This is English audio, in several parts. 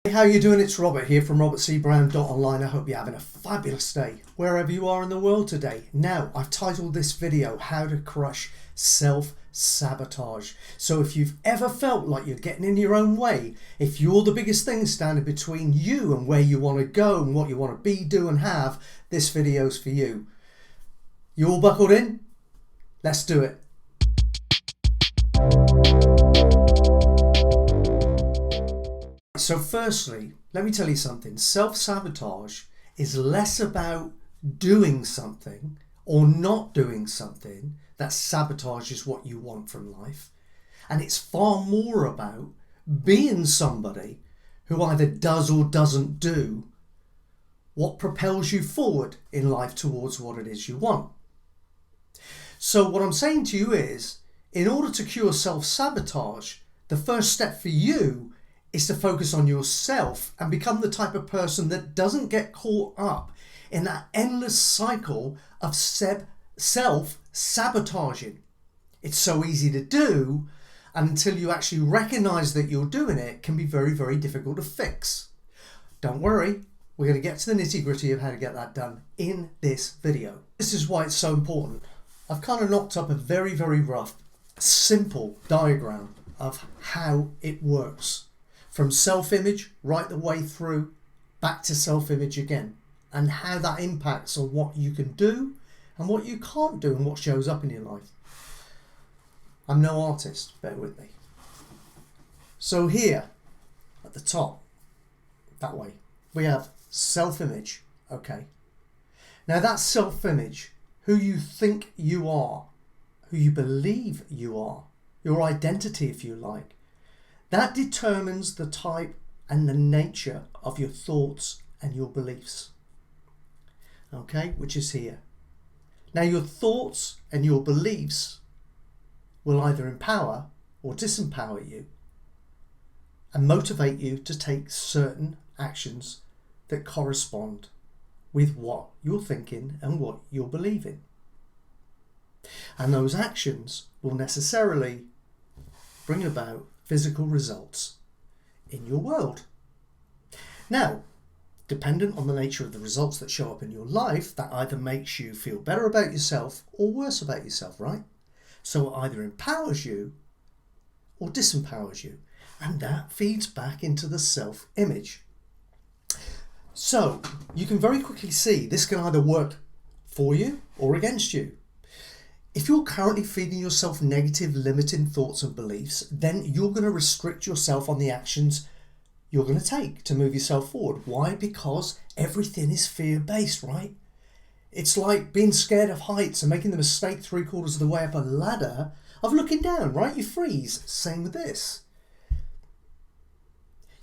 Hey, how you doing? It's Robert here from robertcbrown.online. I hope you're having a fabulous day wherever you are in the world today. Now, I've titled this video How to Crush Self-Sabotage. So if you've ever felt like you're getting in your own way, if you're the biggest thing standing between you and where you want to go and what you want to be, do and have, this video's for you. You all buckled in? Let's do it. So firstly, let me tell you something. Self-sabotage is less about doing something or not doing something that sabotages what you want from life. And it's far more about being somebody who either does or doesn't do what propels you forward in life towards what it is you want. So what I'm saying to you is, in order to cure self-sabotage, the first step for you is to focus on yourself and become the type of person that doesn't get caught up in that endless cycle of self-sabotaging. It's so easy to do, and until you actually recognize that you're doing it, it can be very, very difficult to fix. Don't worry, we're going to get to the nitty-gritty of how to get that done in this video. This is why it's so important. I've kind of knocked up a very, very rough, simple diagram of how it works. From self-image right the way through back to self-image again, and how that impacts on what you can do and what you can't do and what shows up in your life. I'm no artist, bear with me. So here at the top, that way, we have self-image. Okay. Now that's self-image, who you think you are, who you believe you are, your identity if you like. That determines the type and the nature of your thoughts and your beliefs. Okay, which is here. Now your thoughts and your beliefs will either empower or disempower you and motivate you to take certain actions that correspond with what you're thinking and what you're believing. And those actions will necessarily bring about physical results in your world. Now, dependent on the nature of the results that show up in your life, that either makes you feel better about yourself or worse about yourself, right? So it either empowers you or disempowers you, and that feeds back into the self-image. So you can very quickly see this can either work for you or against you. If you're currently feeding yourself negative, limiting thoughts and beliefs, then you're going to restrict yourself on the actions you're going to take to move yourself forward. Why? Because everything is fear-based, right? It's like being scared of heights and making the mistake 3/4 of the way up a ladder of looking down, right? You freeze. Same with this.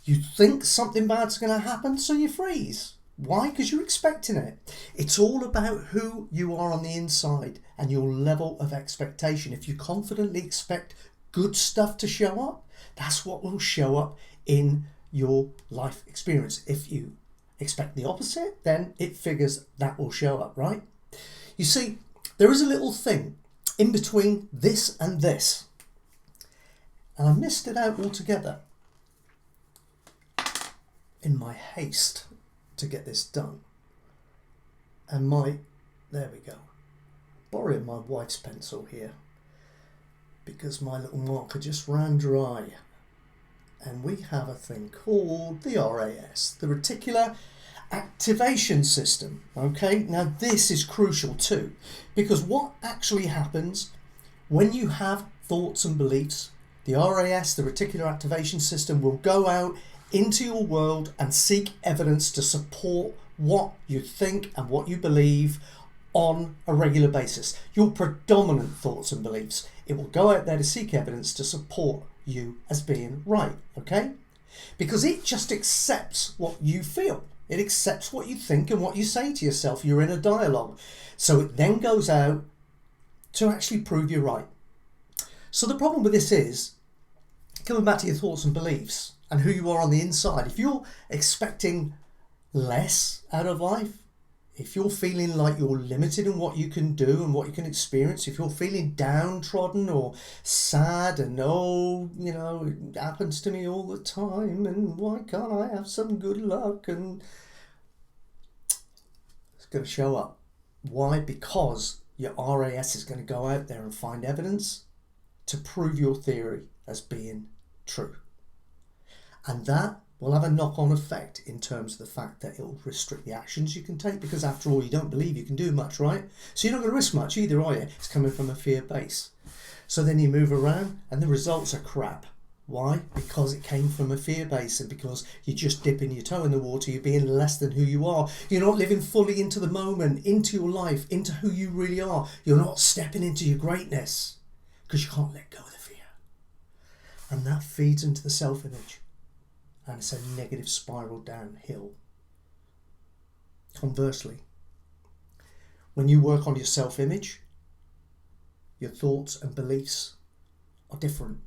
You think something bad's going to happen, so you freeze. Why? Because you're expecting it. It's all about who you are on the inside and your level of expectation. If you confidently expect good stuff to show up, that's what will show up in your life experience. If you expect the opposite, then it figures that will show up, right? You see, there is a little thing in between this and this, and I missed it out altogether in my haste to get this done. And there we go, borrowing my wife's pencil here because my little marker just ran dry. And we have a thing called the RAS, the Reticular Activation System. Okay, now this is crucial too, because what actually happens when you have thoughts and beliefs, the RAS, the Reticular Activation System, will go out into your world and seek evidence to support what you think and what you believe on a regular basis. Your predominant thoughts and beliefs. It will go out there to seek evidence to support you as being right, okay? Because it just accepts what you feel. It accepts what you think and what you say to yourself. You're in a dialogue. So it then goes out to actually prove you're right. So the problem with this is, coming back to your thoughts and beliefs and who you are on the inside, if you're expecting less out of life, If you're feeling like you're limited in what you can do and what you can experience, if you're feeling downtrodden or sad and it happens to me all the time and why can't I have some good luck, and it's going to show up. Why? Because your RAS is going to go out there and find evidence to prove your theory as being true. And that will have a knock-on effect in terms of the fact that it will restrict the actions you can take, because after all, you don't believe you can do much, right? So you're not going to risk much either, are you? It's coming from a fear base. So then you move around and the results are crap. Why? Because it came from a fear base, and because you're just dipping your toe in the water, you're being less than who you are. You're not living fully into the moment, into your life, into who you really are. You're not stepping into your greatness because you can't let go of the fear. And that feeds into the self-image. And it's a negative spiral downhill. Conversely, when you work on your self-image, your thoughts and beliefs are different.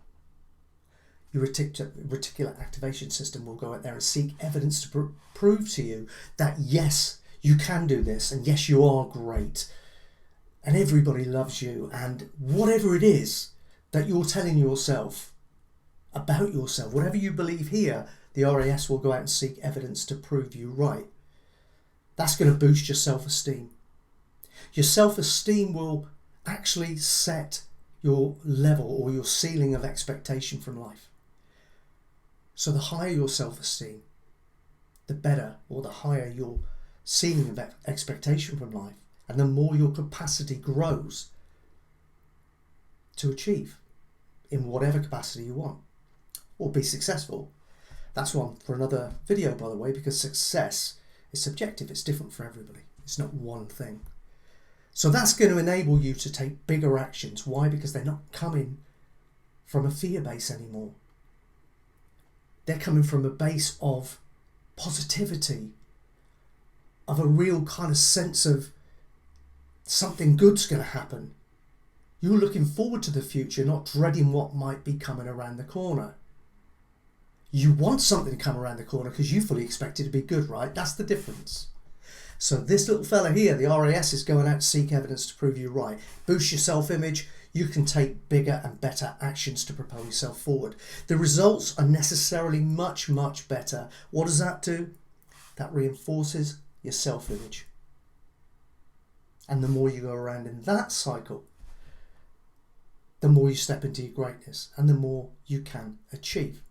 Your reticular activation system will go out there and seek evidence to prove to you that yes, you can do this, and yes, you are great, and everybody loves you, and whatever it is that you're telling yourself about yourself, whatever you believe here, the RAS will go out and seek evidence to prove you right. That's going to boost your self-esteem. Your self-esteem will actually set your level or your ceiling of expectation from life. So the higher your self-esteem, the better, or the higher your ceiling of expectation from life, and the more your capacity grows to achieve in whatever capacity you want or be successful. That's one for another video, by the way, because success is subjective. It's different for everybody. It's not one thing. So that's going to enable you to take bigger actions. Why? Because they're not coming from a fear base anymore. They're coming from a base of positivity, of a real kind of sense of something good's going to happen. You're looking forward to the future, not dreading what might be coming around the corner. You want something to come around the corner because you fully expect it to be good, right? That's the difference. So this little fella here, the RAS, is going out to seek evidence to prove you right. Boost your self-image. You can take bigger and better actions to propel yourself forward. The results are necessarily much, much better. What does that do? That reinforces your self-image. And the more you go around in that cycle, the more you step into your greatness and the more you can achieve.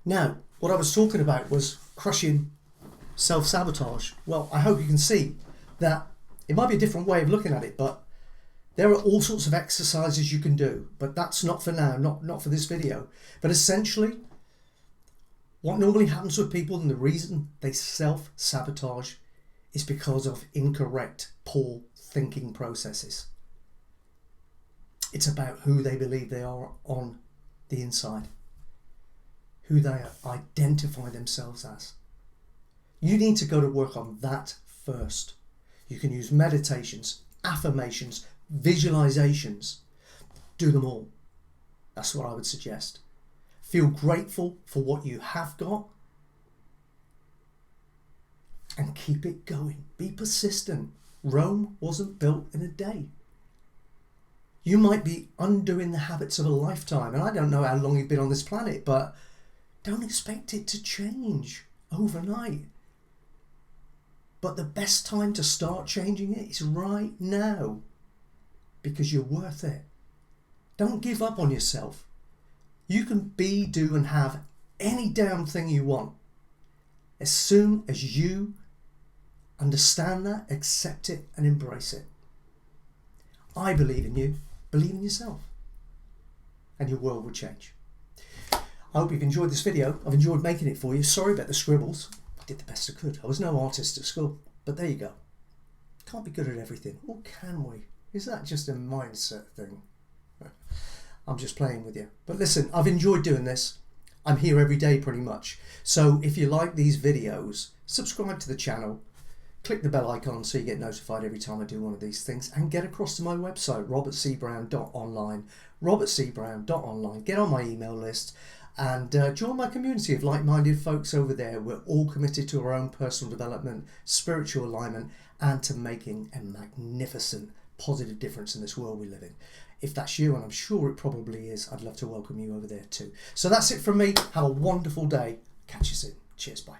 Now, what I was talking about was crushing self-sabotage. Well, I hope you can see that it might be a different way of looking at it, but there are all sorts of exercises you can do, but that's not for now, not for this video. But essentially, what normally happens with people, and the reason they self-sabotage, is because of incorrect, poor thinking processes. It's about who they believe they are on the inside, who they identify themselves as. You need to go to work on that first. You can use meditations, affirmations, visualizations. Do them all. That's what I would suggest. Feel grateful for what you have got and keep it going. Be persistent. Rome wasn't built in a day. You might be undoing the habits of a lifetime, and I don't know how long you've been on this planet, but don't expect it to change overnight. But the best time to start changing it is right now, because you're worth it. Don't give up on yourself. You can be, do, and have any damn thing you want as soon as you understand that, accept it, and embrace it. I believe in you. Believe in yourself, and your world will change. I hope you've enjoyed this video. I've enjoyed making it for you. Sorry about the scribbles. I did the best I could. I was no artist at school, but there you go. Can't be good at everything, or can we? Is that just a mindset thing? I'm just playing with you. But listen, I've enjoyed doing this. I'm here every day pretty much. So if you like these videos, subscribe to the channel. Click the bell icon so you get notified every time I do one of these things, and get across to my website, robertcbrown.online, robertcbrown.online. Get on my email list, And join my community of like-minded folks over there. We're all committed to our own personal development, spiritual alignment, and to making a magnificent, positive difference in this world we live in. If that's you, and I'm sure it probably is, I'd love to welcome you over there too. So that's it from me. Have a wonderful day. Catch you soon. Cheers. Bye.